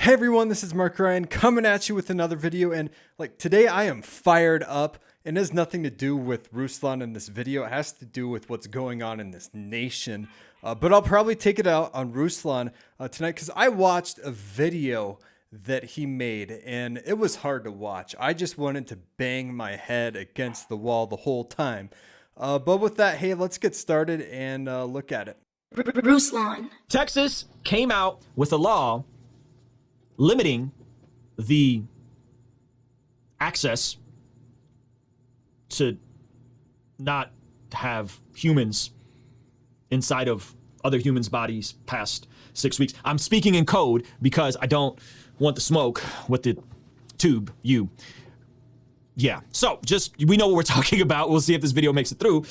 Hey everyone, this is Mark Ryan coming at you with another video, and today I am fired up, and it has nothing to do with Ruslan in this video. It has to do with what's going on in this nation, but I'll probably take it out on Ruslan tonight because I watched a video that he made and it was hard to watch. I just wanted to bang my head against the wall the whole time. But with that, hey, let's get started and look at it. Ruslan. Texas came out with a law limiting the access to not have humans inside of other humans' bodies past 6 weeks. I'm speaking in code because I don't want the smoke with the tube. Yeah. So we know what we're talking about. We'll see if this video makes it through.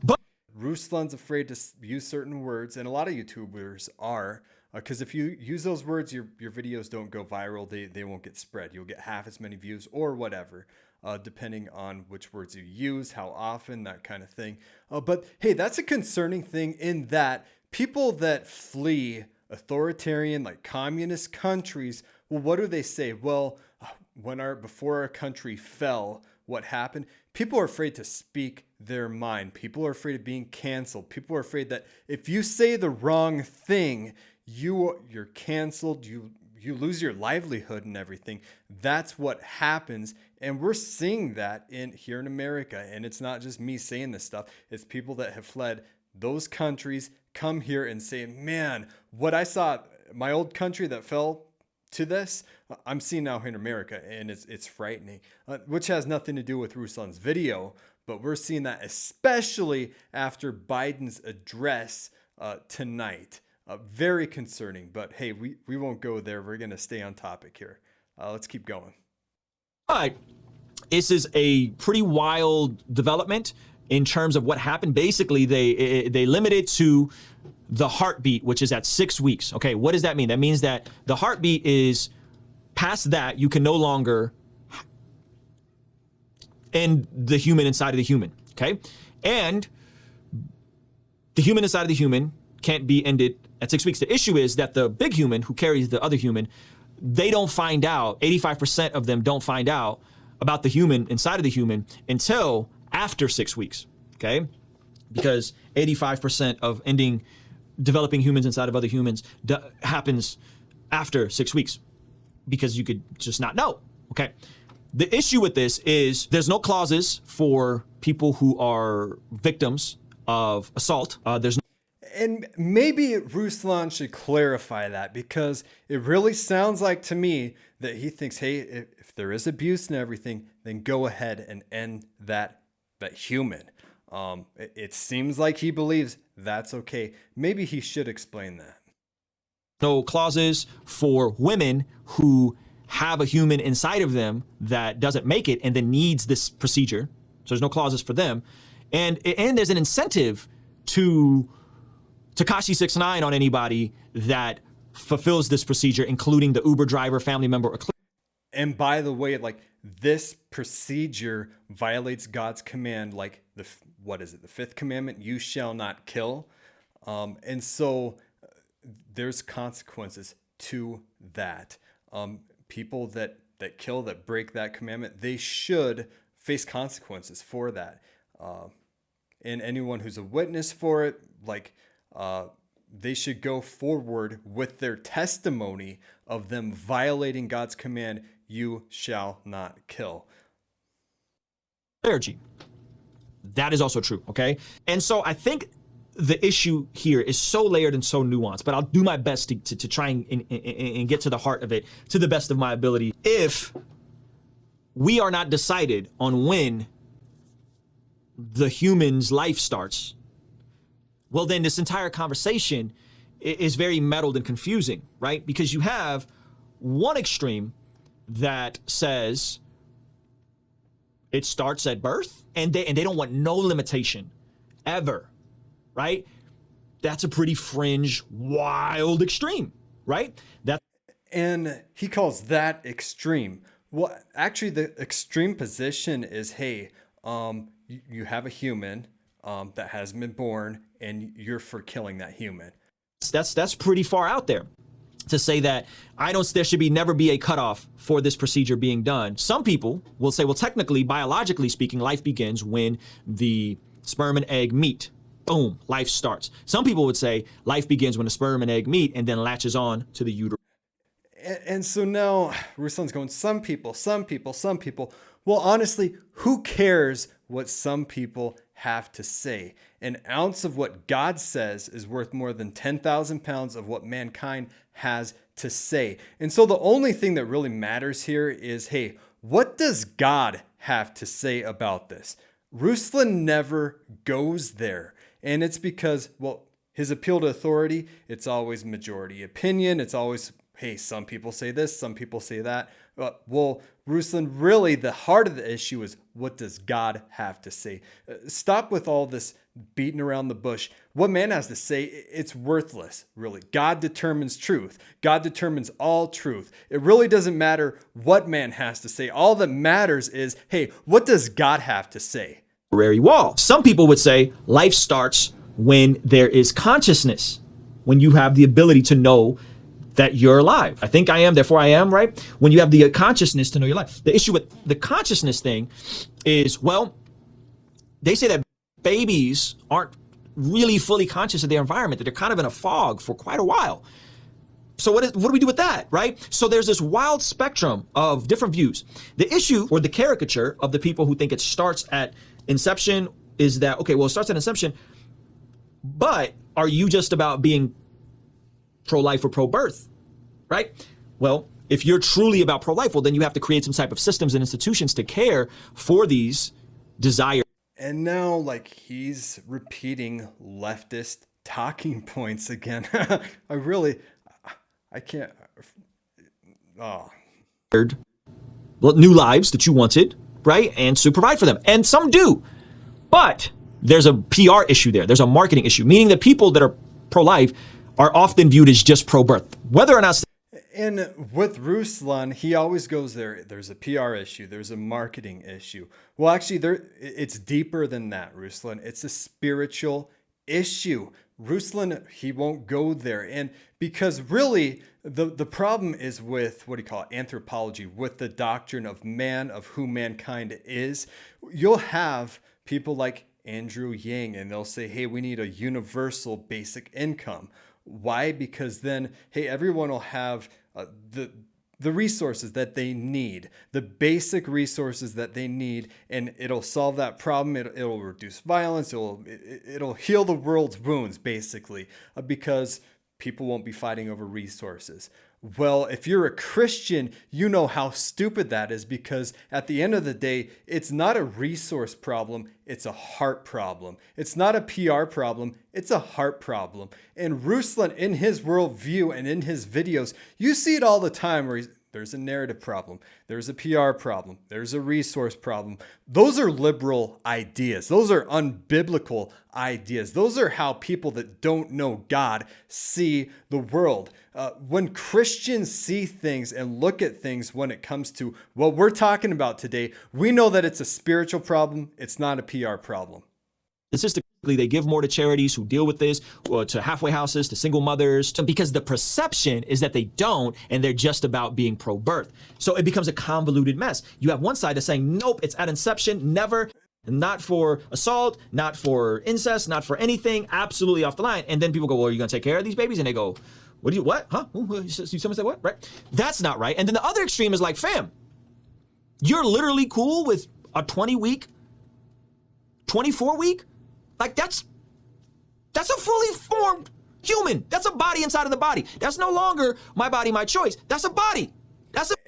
But Ruslan's afraid to use certain words, and a lot of YouTubers are, because if you use those words, your videos don't go viral. They won't get spread. You'll get half as many views or whatever, depending on which words you use, how often, that kind of thing. But hey, that's a concerning thing in that people that flee authoritarian, like communist countries, well, what do they say? Well, before our country fell, what happened? People are afraid to speak their mind. People are afraid of being canceled. People are afraid that if you say the wrong thing, you're canceled. You lose your livelihood and everything. That's what happens, and we're seeing that here in America. And it's not just me saying this stuff. It's people that have fled those countries come here and say, man, what I saw my old country that fell to this, I'm seeing now here in America, and it's frightening, which has nothing to do with Ruslan's video, but we're seeing that especially after Biden's address tonight. Very concerning, but hey, we won't go there. We're going to stay on topic here. Let's keep going. all right, this is a pretty wild development in terms of what happened. Basically, they limited to the heartbeat, which is at 6 weeks. Okay, what does that mean? That means that the heartbeat is past that, you can no longer end the human inside of the human. Okay, and the human inside of the human can't be ended at 6 weeks. The issue is that the big human who carries the other human, they don't find out, 85% of them don't find out about the human inside of the human until after 6 weeks, okay? Because 85% of developing humans inside of other humans happens after 6 weeks, because you could just not know, okay? The issue with this is there's no clauses for people who are victims of assault. And maybe Ruslan should clarify that, because it really sounds like to me that he thinks, hey, if there is abuse and everything, then go ahead and end that human. It seems like he believes that's okay. Maybe he should explain that. No clauses for women who have a human inside of them that doesn't make it and then needs this procedure. So there's no clauses for them. And there's an incentive to Tekashi 6ix9ine on anybody that fulfills this procedure, including the Uber driver, family member, or and by the way, this procedure violates God's command, the fifth commandment, you shall not kill. And so there's consequences to that. People that kill, that break that commandment, they should face consequences for that. And anyone who's a witness for it, they should go forward with their testimony of them violating God's command, you shall not kill. Clergy. That is also true, okay? And so I think the issue here is so layered and so nuanced, but I'll do my best to try and get to the heart of it to the best of my ability. If we are not decided on when the human's life starts, well, then this entire conversation is very muddled and confusing, right? Because you have one extreme that says it starts at birth, and they don't want no limitation ever, right? That's a pretty fringe, wild extreme, right? And he calls that extreme. Well, actually, the extreme position is, hey, you have a human that hasn't been born, and you're for killing that human. That's pretty far out there. to say that there should never be a cutoff for this procedure being done. Some people will say, well, technically, biologically speaking, life begins when the sperm and egg meet. Boom, life starts. Some people would say life begins when the sperm and egg meet and then latches on to the uterus. And so now Ruslan's going, some people, some people, some people. Well, honestly, who cares what some people have to say? An ounce of what God says is worth more than 10,000 pounds of what mankind has to say. And so the only thing that really matters here is, hey, what does God have to say about this? Ruslan never goes there. And it's because, well, his appeal to authority, it's always majority opinion. It's always, hey, some people say this, some people say that. Well, Ruslan, really the heart of the issue is, what does God have to say? Stop with all this beating around the bush. What man has to say, it's worthless, really. God determines truth. God determines all truth. It really doesn't matter what man has to say. All that matters is, hey, what does God have to say? Wall. Some people would say life starts when there is consciousness, when you have the ability to know that you're alive. I think I am, therefore I am, right? When you have the consciousness to know your life. The issue with the consciousness thing is, well, they say that babies aren't really fully conscious of their environment, that they're kind of in a fog for quite a while. So what do we do with that, right? So there's this wild spectrum of different views. The issue, or the caricature of the people who think it starts at inception, is that, okay, well, it starts at inception, but are you just about being pro-life or pro-birth, right? Well, if you're truly about pro-life, well, then you have to create some type of systems and institutions to care for these desires. And now, like, he's repeating leftist talking points again. I can't. Oh. New lives that you wanted, right? And to provide for them. And some do. But there's a PR issue there. There's a marketing issue, meaning that people that are pro-life are often viewed as just pro-birth. Whether or not... And with Ruslan, he always goes there. There's a PR issue. There's a marketing issue. Well, actually, it's deeper than that, Ruslan. It's a spiritual issue. Ruslan, he won't go there. And because really, the problem is with, what do you call it, anthropology, with the doctrine of man, of who mankind is. You'll have people like Andrew Yang, and they'll say, hey, we need a universal basic income. Why? Because then, hey, everyone will have the resources that they need, the basic resources that they need, and it'll solve that problem. It'll reduce violence. It'll heal the world's wounds, basically, because people won't be fighting over resources. Well, if you're a Christian, you know how stupid that is, because at the end of the day, it's not a resource problem, it's a heart problem. It's not a PR problem, it's a heart problem. And Ruslan, in his worldview and in his videos, you see it all the time where there's a narrative problem, there's a PR problem, there's a resource problem. Those are liberal ideas. Those are unbiblical ideas. Those are how people that don't know God see the world. When Christians see things and look at things when it comes to what we're talking about today, we know that it's a spiritual problem. It's not a PR problem. Statistically, they give more to charities who deal with this, or to halfway houses, to single mothers, because the perception is that they don't, and they're just about being pro-birth. So it becomes a convoluted mess. You have one side that's saying, nope, it's at inception, never, not for assault, not for incest, not for anything, absolutely off the line. And then people go, well, are you going to take care of these babies? And they go, what? Huh? Someone said what? Right? That's not right. And then the other extreme is like, fam, you're literally cool with a 20-week, 24-week? Like, that's a fully formed human. That's a body inside of the body. That's no longer my body, my choice. That's a body.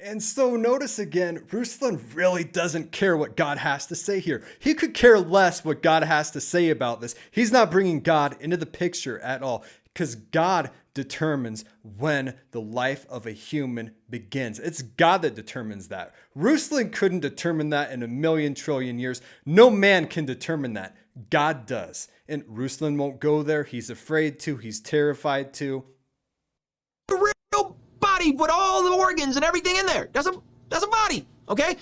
And so notice again, Ruslan really doesn't care what God has to say here. He could care less what God has to say about this. He's not bringing God into the picture at all, because God determines when the life of a human begins. It's God that determines that. Ruslan couldn't determine that in a million trillion years. No man can determine that. God does. And Ruslan won't go there. He's afraid to. He's terrified to. A real body with all the organs and everything in there. That's a body, okay?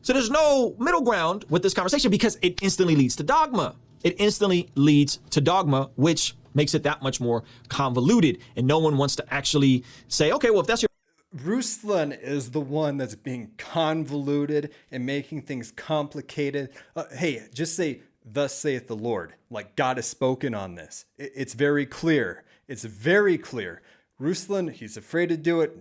So there's no middle ground with this conversation, because it instantly leads to dogma. It instantly leads to dogma, which makes it that much more convoluted. And no one wants to actually say, okay, well, if that's your Ruslan is the one that's being convoluted and making things complicated. Hey, just say, "Thus saith the Lord," like God has spoken on this. It's very clear. It's very clear. Ruslan, he's afraid to do it.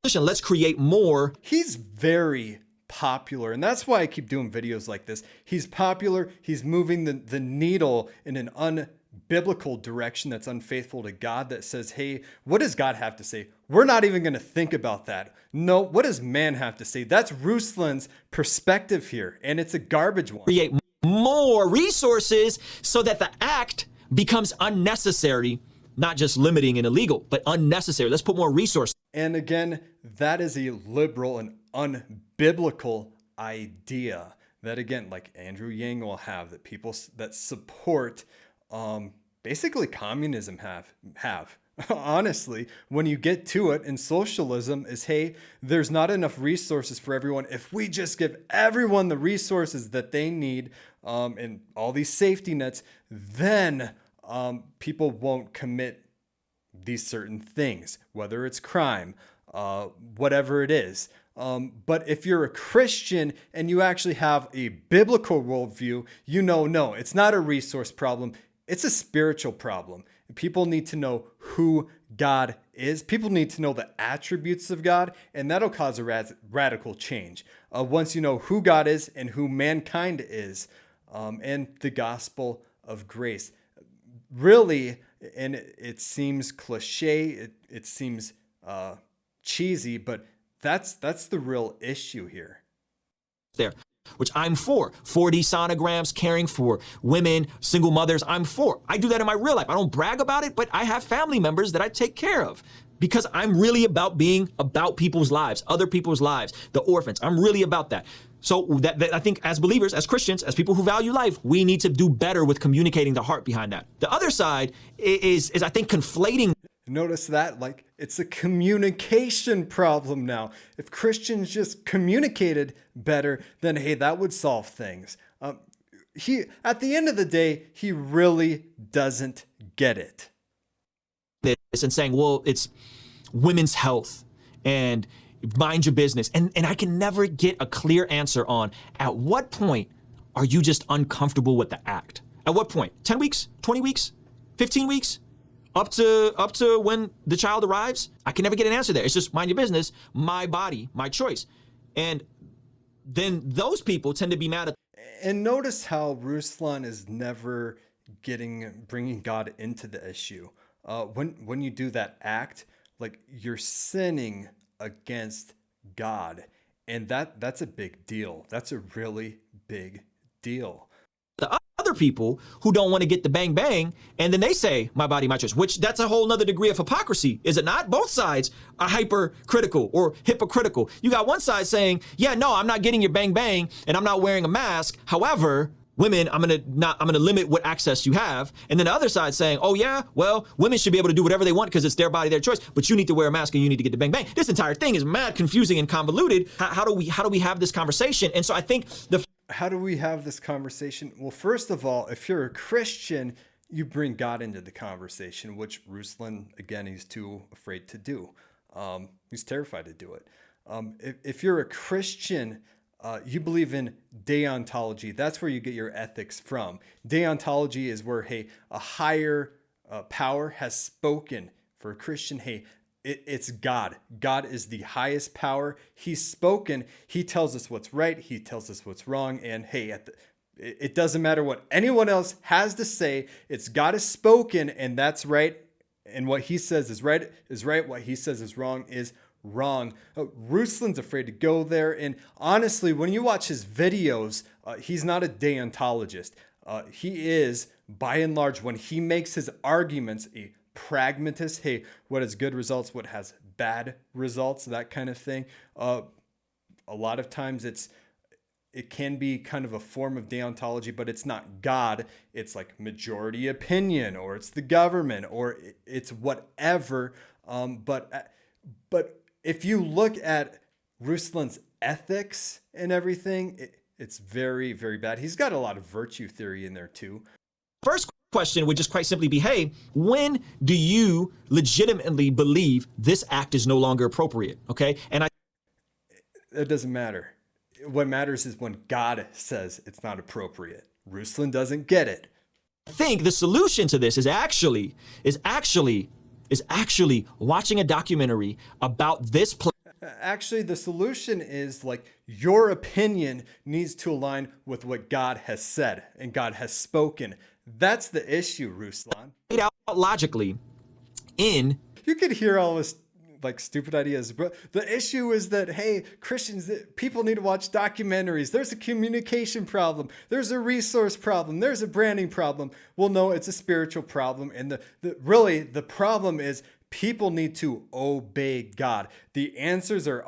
position, let's create more. He's very popular, and that's why I keep doing videos like this. He's popular. He's moving the needle in an unbiblical direction that's unfaithful to God, that says, hey, what does God have to say? We're not even going to think about that. No, what does man have to say? That's Ruslan's perspective here, and it's a garbage one. Create more resources so that the act becomes unnecessary, not just limiting and illegal, but unnecessary. Let's put more resources. And again, that is a liberal and unbiblical idea that, again, like Andrew Yang will have, that people that support basically communism have. Honestly, when you get to it, and socialism is, hey, there's not enough resources for everyone. If we just give everyone the resources that they need and all these safety nets, then people won't commit these certain things, whether it's crime, whatever it is. But if you're a Christian and you actually have a biblical worldview, no, it's not a resource problem. It's a spiritual problem. People need to know who God is. People need to know the attributes of God, and that'll cause a radical change. Once you know who God is and who mankind is, and the gospel of grace. Really, and it seems cliche, it seems cheesy, but that's the real issue here. There, which I'm for. 4D sonograms, caring for women, single mothers, I'm for. I do that in my real life. I don't brag about it, but I have family members that I take care of because I'm really about being about people's lives, other people's lives, the orphans. I'm really about that. So that I think as believers, as Christians, as people who value life, we need to do better with communicating the heart behind that. The other side is I think, conflating. Notice that, like, it's a communication problem now. If Christians just communicated better, then hey, that would solve things. At the end of the day, he really doesn't get it. And saying, well, it's women's health and mind your business. And I can never get a clear answer on at what point are you just uncomfortable with the act? At what point? 10 weeks, 20 weeks, 15 weeks? Up to when the child arrives? I can never get an answer there. It's just mind your business, my body, my choice. And then those people tend to be mad at. And notice how Ruslan is never bringing God into the issue. When you do that act, like, you're sinning against God, and that's a big deal. That's a really big deal. The other people who don't want to get the bang bang, and then they say my body, my choice, which that's a whole nother degree of hypocrisy, is it not? Both sides are hypercritical or hypocritical. You got one side saying, yeah, no, I'm not getting your bang bang and I'm not wearing a mask. However, women, I'm gonna limit what access you have. And then the other side saying, oh yeah, well, women should be able to do whatever they want because it's their body, their choice, but you need to wear a mask and you need to get the bang bang. This entire thing is mad confusing and convoluted. How do we have this conversation? And so I think how do we have this conversation? Well, first of all, if you're a Christian, you bring God into the conversation, which Ruslan, again, he's too afraid to do. He's terrified to do it. If you're a Christian, you believe in deontology. That's where you get your ethics from. Deontology is where, hey, a higher power has spoken. For a Christian, hey, it's God. God is the highest power. He's spoken. He tells us what's right. He tells us what's wrong. And hey, it doesn't matter what anyone else has to say. It's God has spoken, and that's right. And what he says is right is right. What he says is wrong is wrong. Ruslan's afraid to go there. And honestly, when you watch his videos, he's not a deontologist. He is, by and large, when he makes his arguments, a pragmatist. Hey, what has good results? What has bad results? That kind of thing. A lot of times it can be kind of a form of deontology, but it's not God. It's like majority opinion, or it's the government, or it's whatever. But if you look at Ruslan's ethics and everything, it's very, very bad. He's got a lot of virtue theory in there too. First question would just quite simply be, hey, when do you legitimately believe this act is no longer appropriate? Okay. And I It doesn't matter. What matters is when God says it's not appropriate. Ruslan doesn't get it. think the solution to this is actually watching a documentary about this place. Actually, the solution is like your opinion needs to align with what God has said and God has spoken. That's the issue, Ruslan. Out logically in You could hear all this like stupid ideas, but the issue is that, hey, Christians, people need to watch documentaries. There's a communication problem. There's a resource problem. There's a branding problem. Well, no, it's a spiritual problem. And really the problem is people need to obey God. The answers are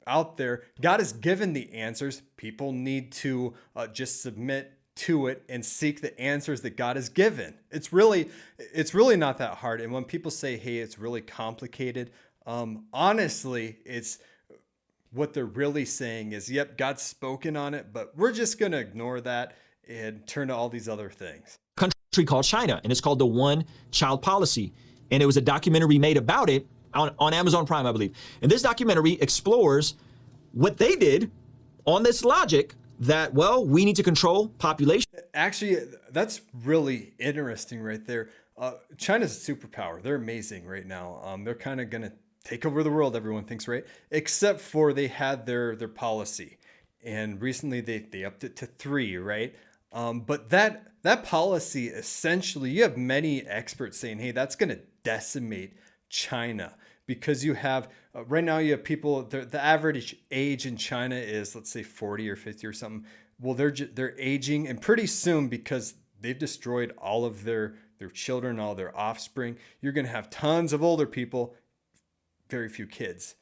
out there. God has given the answers. People need to just submit to it and seek the answers that God has given. It's really not that hard. And when people say, hey, it's really complicated, honestly, it's what they're really saying is, yep, God's spoken on it, but we're just going to ignore that and turn to all these other things. Country called China, and it's called the One Child Policy. And it was a documentary made about it on Amazon Prime, I believe. And this documentary explores what they did on this logic that, well, we need to control population. Actually, that's really interesting right there. China's a superpower. They're amazing right now. They're kind of going to take over the world, everyone thinks, right? Except for they had their policy. And recently they upped it to 3, right? But that policy, essentially, you have many experts saying, hey, that's going to decimate China. Because you have, right now you have people, the average age in China is, let's say 40 or 50 or something. Well, they're aging, and pretty soon, because they've destroyed all of their children, all their offspring, you're going to have tons of older people, very few kids,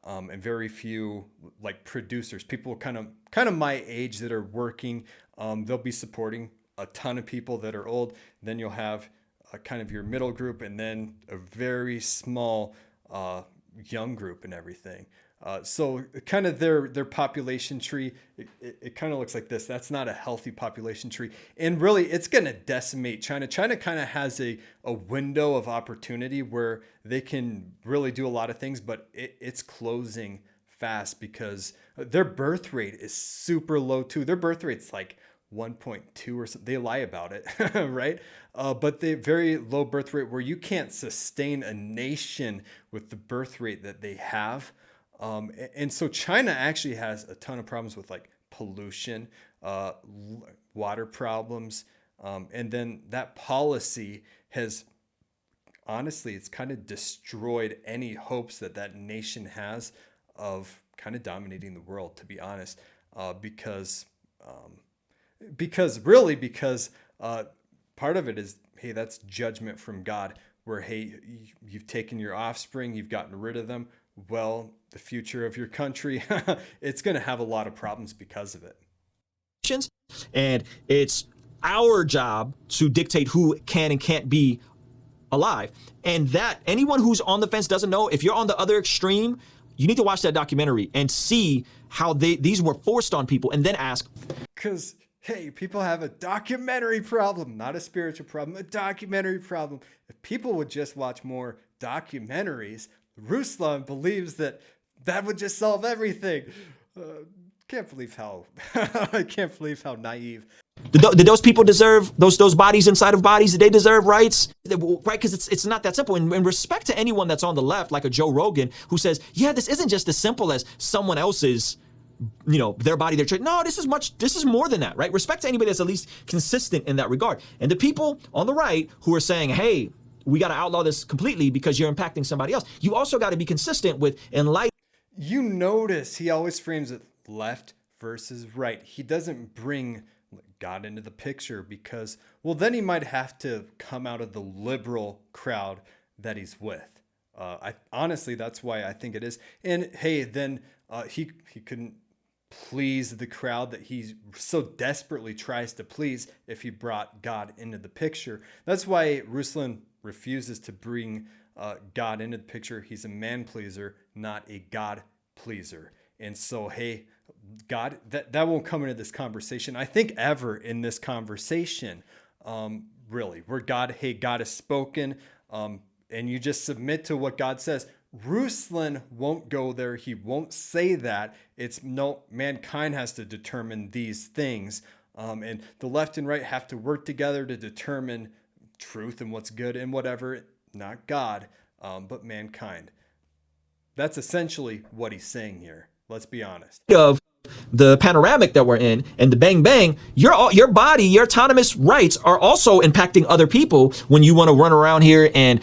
and very few like producers, people kind of my age that are working. They'll be supporting a ton of people that are old. Then you'll have kind of your middle group, and then a very small young group and everything. So kind of their population tree, it kind of looks like this. That's not a healthy population tree. And really, it's going to decimate China. China kind of has a window of opportunity where they can really do a lot of things, but it's closing fast because their birth rate is super low too. Their birth rate's like 1.2 or something. They lie about it, right? But the very low birth rate where you can't sustain a nation with the birth rate that they have. And so China actually has a ton of problems with like pollution, water problems. And then that policy has, honestly, it's kind of destroyed any hopes that nation has of kind of dominating the world, to be honest, because part of it is, hey, that's judgment from God, where, hey, you've taken your offspring, you've gotten rid of them. Well, the future of your country, it's going to have a lot of problems because of it. And it's our job to dictate who can and can't be alive. And that anyone who's on the fence doesn't know, if you're on the other extreme, you need to watch that documentary and see how these were forced on people, and then ask. Because, hey, people have a documentary problem, not a spiritual problem, a documentary problem. If people would just watch more documentaries, Ruslan believes that would just solve everything. Can't believe how I can't believe how naive. Did those people deserve those bodies inside of bodies? Did they deserve rights? Right? Because it's not that simple. In respect to anyone that's on the left, like a Joe Rogan, who says, yeah, this isn't just as simple as someone else's, their body, their choice. No, this is more than that, right? Respect to anybody that's at least consistent in that regard. And the people on the right who are saying, hey, we got to outlaw this completely because you're impacting somebody else. You also got to be consistent with enlightenment. You notice he always frames it left versus right. He doesn't bring God into the picture because, well, then he might have to come out of the liberal crowd that he's with. Honestly, that's why I think it is. And hey, then he couldn't please the crowd that he so desperately tries to please if he brought God into the picture. That's why Ruslan refuses to bring God into the picture. He's a man pleaser, not a God pleaser. And so, hey, God, that won't come into this conversation, I think, ever in this conversation. really, where God has spoken, and you just submit to what God says. Ruslan won't go there. He won't say that. It's no, mankind has to determine these things. And the left and right have to work together to determine truth and what's good and whatever, not God, but mankind. That's essentially what he's saying here. Let's be honest. Of the panoramic that we're in and the bang bang, your body, your autonomous rights are also impacting other people when you want to run around here and,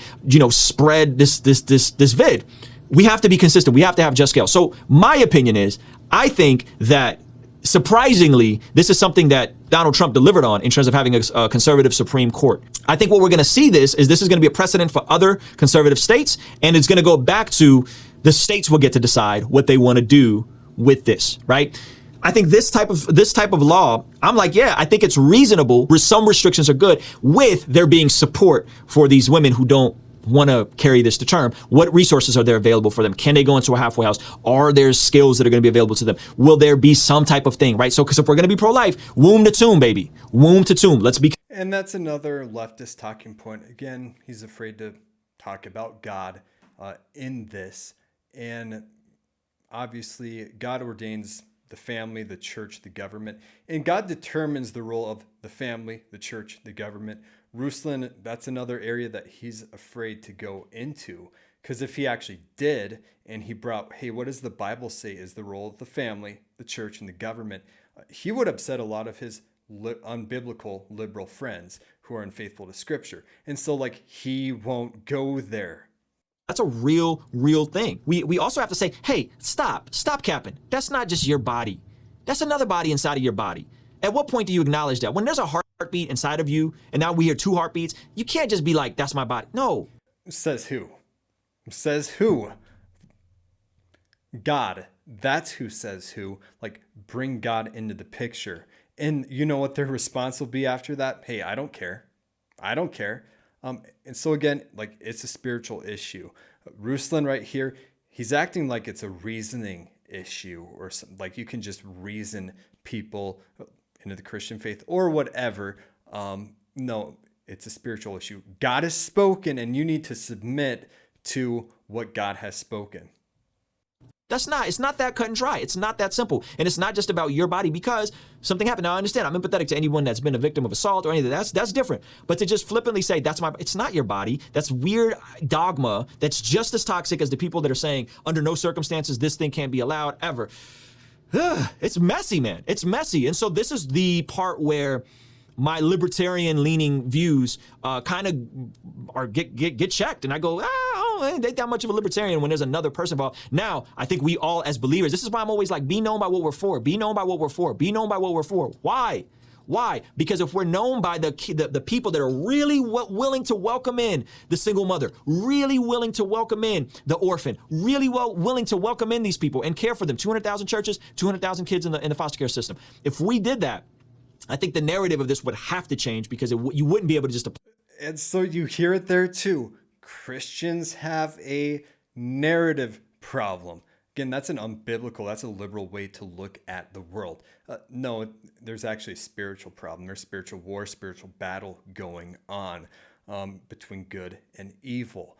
spread this vid. We have to be consistent. We have to have just scale. So my opinion is, I think that surprisingly, this is something that Donald Trump delivered on in terms of having a conservative Supreme Court. I think what we're going to see this is going to be a precedent for other conservative states, and it's going to go back to the states will get to decide what they want to do with this, right? I think this type of law, I'm like, yeah, I think it's reasonable. Some restrictions are good with there being support for these women who don't want to carry this to term. What resources are there available for them? Can they go into a halfway house? Are there skills that are going to be available to them? Will there be some type of thing, right? So, because if we're going to be pro-life, womb to tomb, baby, womb to tomb. Let's be. And that's another leftist talking point. Again, he's afraid to talk about God in this. And obviously, God ordains the family, the church, the government, and God determines the role of the family, the church, the government. Ruslan, that's another area that he's afraid to go into, because if he actually did and he brought, hey, what does the Bible say is the role of the family, the church, and the government, he would upset a lot of his unbiblical liberal friends who are unfaithful to Scripture. And so, he won't go there. That's a real thing. We also have to say, hey, stop capping. That's not just your body. That's another body inside of your body. At what point do you acknowledge that? When there's a heartbeat inside of you, and now we hear two heartbeats, you can't just be like, that's my body. No. Says who? Says who? God. That's who says who. Bring God into the picture. And you know what their response will be after that? Hey, I don't care. I don't care. And so again, it's a spiritual issue. Ruslan right here, he's acting like it's a reasoning issue or something, like you can just reason people into the Christian faith or whatever. No, it's a spiritual issue. God has spoken and you need to submit to what God has spoken. It's not that cut and dry. It's not that simple. And it's not just about your body because something happened. Now, I understand. I'm empathetic to anyone that's been a victim of assault or anything. That's different. But to just flippantly say, it's not your body. That's weird dogma that's just as toxic as the people that are saying, under no circumstances, this thing can't be allowed ever. It's messy, man. It's messy. And so this is the part where my libertarian leaning views kind of get checked. And I go, I ain't that much of a libertarian when there's another person involved. Now, I think we all as believers, this is why I'm always like, be known by what we're for. Be known by what we're for. Be known by what we're for. Why? Because if we're known by the people that are really willing to welcome in the single mother, really willing to welcome in the orphan, really willing to welcome in these people and care for them, 200,000 churches, 200,000 kids in the foster care system. If we did that, I think the narrative of this would have to change because you wouldn't be able to just. And so you hear it there too. Christians have a narrative problem. Again, that's an unbiblical, that's a liberal way to look at the world. No, there's actually a spiritual problem. There's spiritual war, spiritual battle going on between good and evil.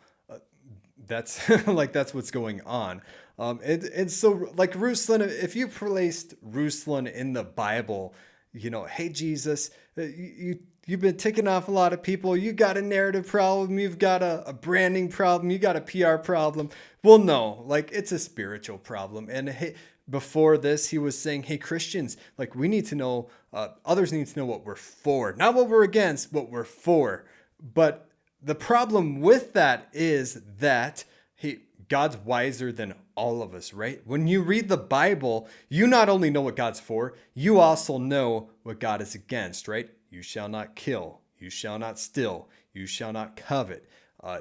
That's that's what's going on. And so Ruslan, if you placed Ruslan in the Bible, hey, Jesus, you've been ticking off a lot of people. You got a narrative problem. You've got a branding problem. You got a PR problem. Well, no, it's a spiritual problem. And hey, before this, he was saying, hey, Christians, we need to know, others need to know what we're for, not what we're against, what we're for. But the problem with that is that, hey, God's wiser than all of us, right? When you read the Bible, you not only know what God's for, you also know what God is against, right? You shall not kill. You shall not steal. You shall not covet.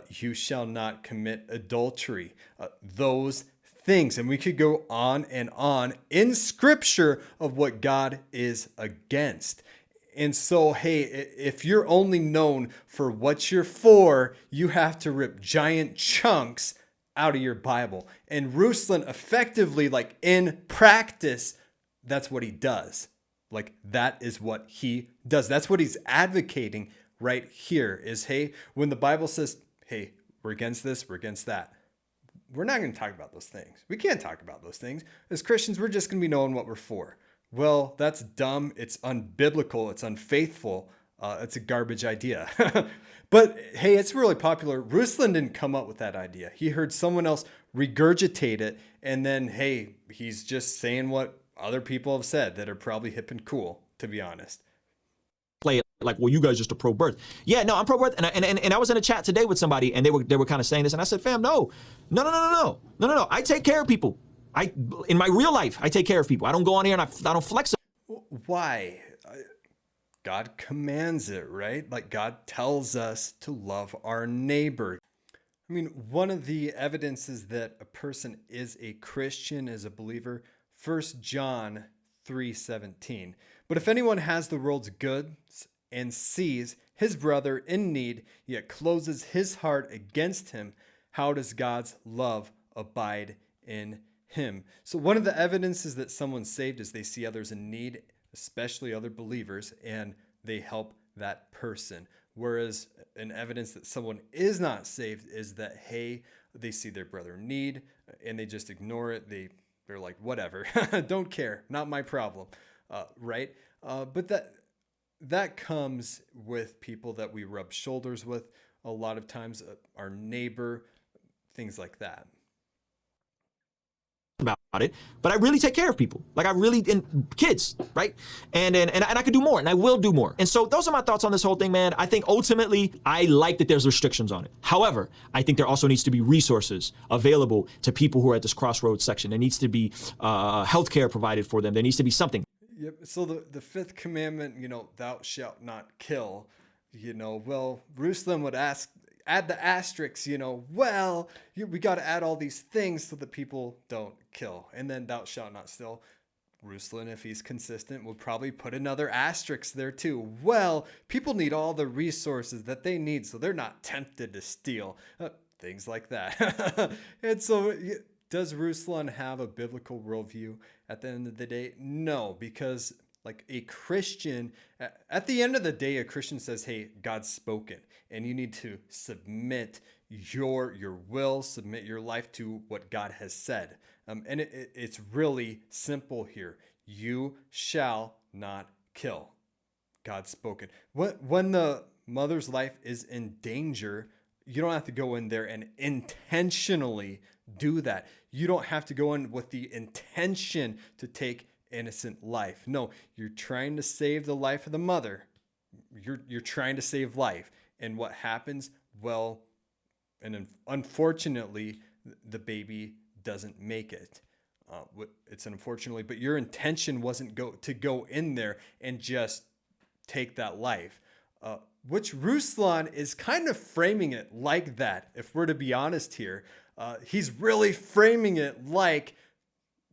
You shall not commit adultery. Those things. And we could go on in Scripture of what God is against. And so, hey, if you're only known for what you're for, you have to rip giant chunks out of your Bible. And Ruslan effectively, in practice, that's what he does. That is what he does. That's what he's advocating right here is, hey, when the Bible says, hey, we're against this, we're against that, we're not going to talk about those things. We can't talk about those things. As Christians, we're just going to be knowing what we're for. Well, that's dumb. It's unbiblical. It's unfaithful. It's a garbage idea. But hey, it's really popular. Ruslan didn't come up with that idea. He heard someone else regurgitate it. And then, hey, he's just saying what other people have said that are probably hip and cool, to be honest. Play it like, well, you guys just a pro-birth. Yeah, no, I'm pro-birth. And I was in a chat today with somebody, and they were kind of saying this. And I said, fam, no. I take care of people. In my real life, I take care of people. I don't go on here and I don't flex. Why? God commands it, right? Like God tells us to love our neighbor. I mean, one of the evidences that a person is a Christian, is a believer, 1 John 3:17. But if anyone has the world's goods and sees his brother in need, yet closes his heart against him, how does God's love abide in him? So one of the evidences that someone's saved is they see others in need, especially other believers, and they help that person. Whereas an evidence that someone is not saved is that, hey, they see their brother in need and they just ignore it. They're like, whatever, don't care, not my problem, right? But that comes with people that we rub shoulders with a lot of times, our neighbor, things like that. About it, but I really take care of people. Like I really, and kids, right? And I could do more, and I will do more. And so those are my thoughts on this whole thing, man. I think ultimately I like that there's restrictions on it. However, I think there also needs to be resources available to people who are at this crossroads section. There needs to be healthcare provided for them. There needs to be something. Yep. So the fifth commandment, thou shalt not kill. Well, Ruslan would add the asterisks, we got to add all these things so that people don't kill. And then thou shalt not steal. Ruslan, if he's consistent, will probably put another asterisk there too. Well, people need all the resources that they need so they're not tempted to steal. Things like that. And so does Ruslan have a biblical worldview at the end of the day? No, because like a Christian, at the end of the day, a Christian says, hey, God's spoken, and you need to submit your will, submit your life to what God has said. And it's really simple here. You shall not kill. God's spoken. When the mother's life is in danger, you don't have to go in there and intentionally do that. You don't have to go in with the intention to take innocent life. No, you're trying to save the life of the mother. You're trying to save life. And what happens? Well, and unfortunately, the baby doesn't make it. It's unfortunately, but your intention wasn't to go in there and just take that life. Which Ruslan is kind of framing it like that. If we're to be honest here, he's really framing it like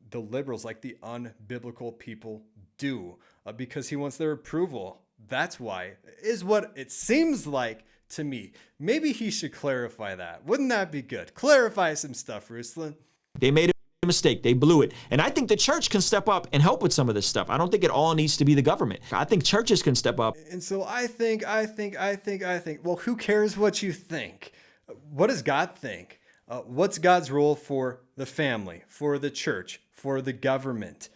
the liberals, like the unbiblical people do, because he wants their approval. That's why, is what it seems like to me. Maybe he should clarify that. Wouldn't that be good? Clarify some stuff, Ruslan. They made a mistake. They blew it. And I think the church can step up and help with some of this stuff. I don't think it all needs to be the government. I think churches can step up. And so I think, well, who cares what you think? What does God think? What's God's role for the family, for the church, for the government?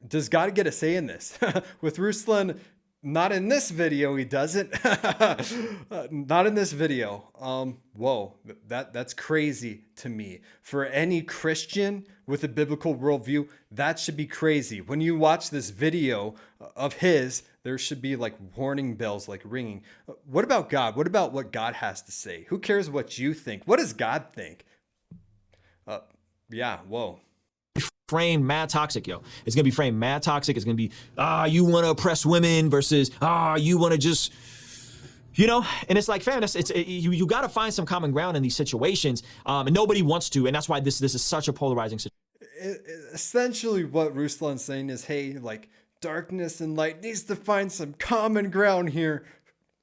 Does God get a say in this? With Ruslan, not in this video, he doesn't. Not in this video. Whoa, that's crazy to me. For any Christian with a biblical worldview, that should be crazy. When you watch this video of his, there should be like warning bells like ringing. What about God? What about what God has to say? Who cares what you think? What does God think? Yeah, whoa. Framed mad toxic, yo. It's gonna be framed mad toxic. It's gonna be, you want to oppress women versus, you want to just, and it's like, fam, you got to find some common ground in these situations, and nobody wants to, and that's why this is such a polarizing situation. Essentially, what Ruslan's saying is, hey, like darkness and light needs to find some common ground here.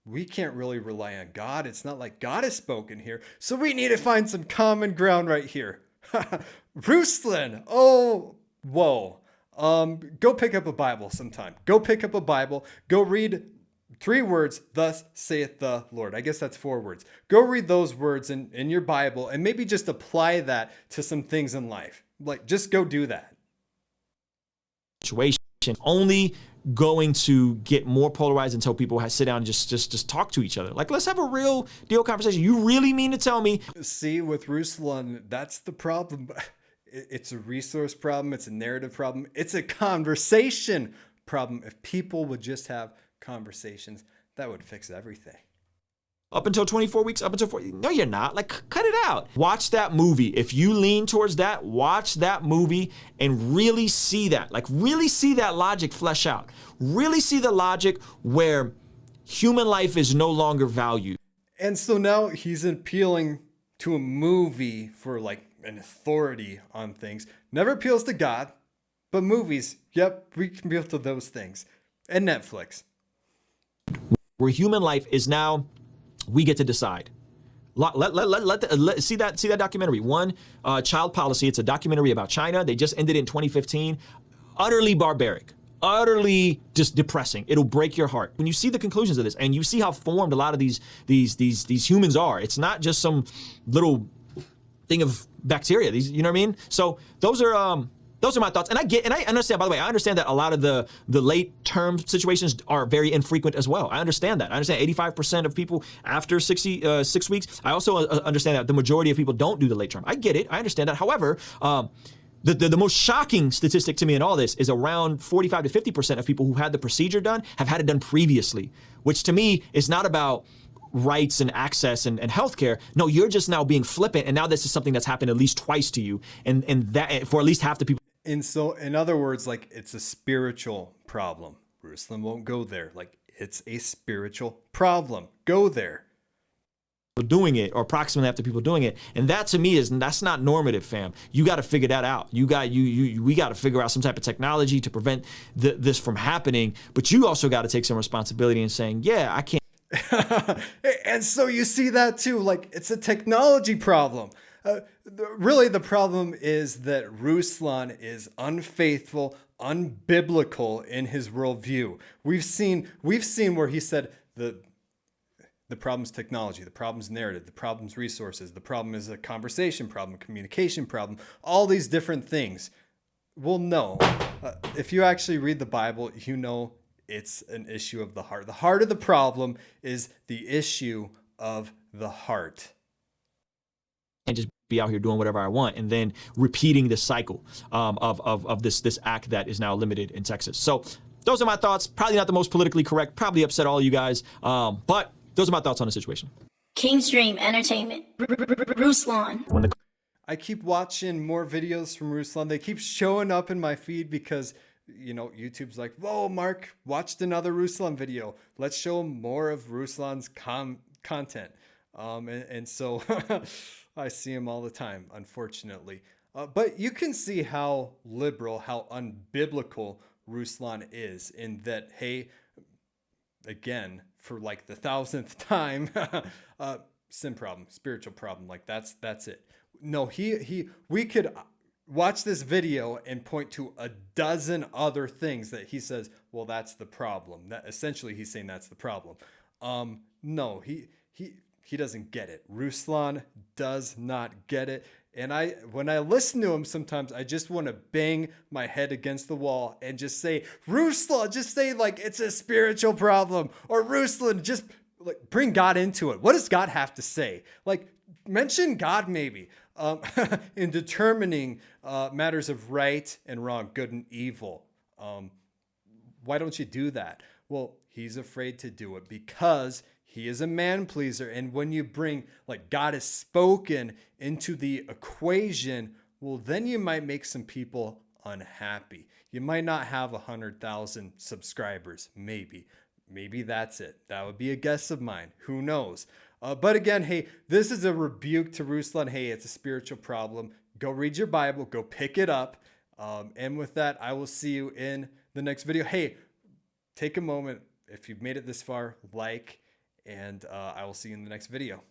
We can't really rely on God. It's not like God has spoken here, so we need to find some common ground right here. Ruslan, oh, whoa. Go pick up a Bible sometime. Go pick up a Bible. Go read 3 words, thus saith the Lord. I guess that's 4 words. Go read those words in your Bible and maybe just apply that to some things in life. Like, just go do that. Situation only going to get more polarized until people sit down and just talk to each other. Like, let's have a real deal conversation. You really mean to tell me? See, with Ruslan, that's the problem. It's a resource problem. It's a narrative problem. It's a conversation problem. If people would just have conversations, that would fix everything. Up until 24 weeks, up until 40. No, you're not. Like, cut it out. Watch that movie. If you lean towards that, watch that movie and really see that. Like, really see that logic flesh out. Really see the logic where human life is no longer valued. And so now he's appealing to a movie for like an authority on things. Never appeals to God, but movies, yep, we can appeal to those things. And Netflix. Where human life is now, we get to decide. See that documentary, One Child Policy. It's a documentary about China. They just ended in 2015. Utterly barbaric, utterly just depressing. It'll break your heart when you see the conclusions of this, and you see how formed a lot of these humans are. It's not just some little thing of bacteria. You know what I mean? So those are my thoughts. And I understand, by the way, I understand that a lot of the late term situations are very infrequent as well. I understand that. I understand 85% of people after 6 weeks. I also understand that the majority of people don't do the late term. I get it. I understand that. However, the most shocking statistic to me in all this is around 45 to 50% of people who had the procedure done have had it done previously, which to me is not about rights and access and healthcare. No, you're just now being flippant. And now this is something that's happened at least twice to you. And that for at least half the people. And so, in other words, like, it's a spiritual problem. Ruslan won't go there. Like, it's a spiritual problem. Go there. Doing it, or approximately after people doing it, and that to me that's not normative, fam. You got to figure that out. We got to figure out some type of technology to prevent this from happening. But you also got to take some responsibility in saying, yeah, I can't. And so you see that too. Like, it's a technology problem. Really, the problem is that Ruslan is unfaithful, unbiblical in his worldview. We've seen where he said the problem's technology, the problem's narrative, the problem's resources, the problem is a conversation problem, a communication problem, all these different things. Well, no. If you actually read the Bible, you know it's an issue of the heart. The heart of the problem is the issue of the heart. And just be out here doing whatever I want, and then repeating the cycle of this act that is now limited in Texas. So those are my thoughts. Probably not the most politically correct. Probably upset all you guys. But those are my thoughts on the situation. Kingstream Entertainment. Ruslan. I keep watching more videos from Ruslan. They keep showing up in my feed because, you know, YouTube's like, whoa, Mark, watched another Ruslan video. Let's show more of Ruslan's content. And so I see him all the time, unfortunately. But you can see how liberal, how unbiblical Ruslan is in that, hey, again, for like the 1,000th time, sin problem, spiritual problem. Like that's it. No, we could watch this video and point to a dozen other things that he says, well, that's the problem. That essentially he's saying that's the problem. No, he doesn't get it. Ruslan does not get it. And when I listen to him, sometimes I just want to bang my head against the wall and just say, Ruslan, just say like it's a spiritual problem, or Ruslan, just like bring God into it. What does God have to say? Like, mention God maybe in determining matters of right and wrong, good and evil. Why don't you do that? Well, he's afraid to do it because he is a man pleaser. And when you bring like God has spoken into the equation, well, then you might make some people unhappy. You might not have 100,000 subscribers. Maybe that's it. That would be a guess of mine. Who knows? But again, hey, this is a rebuke to Ruslan. Hey, it's a spiritual problem. Go read your Bible. Go pick it up. And with that, I will see you in the next video. Hey, take a moment. If you've made it this far, like, and I will see you in the next video.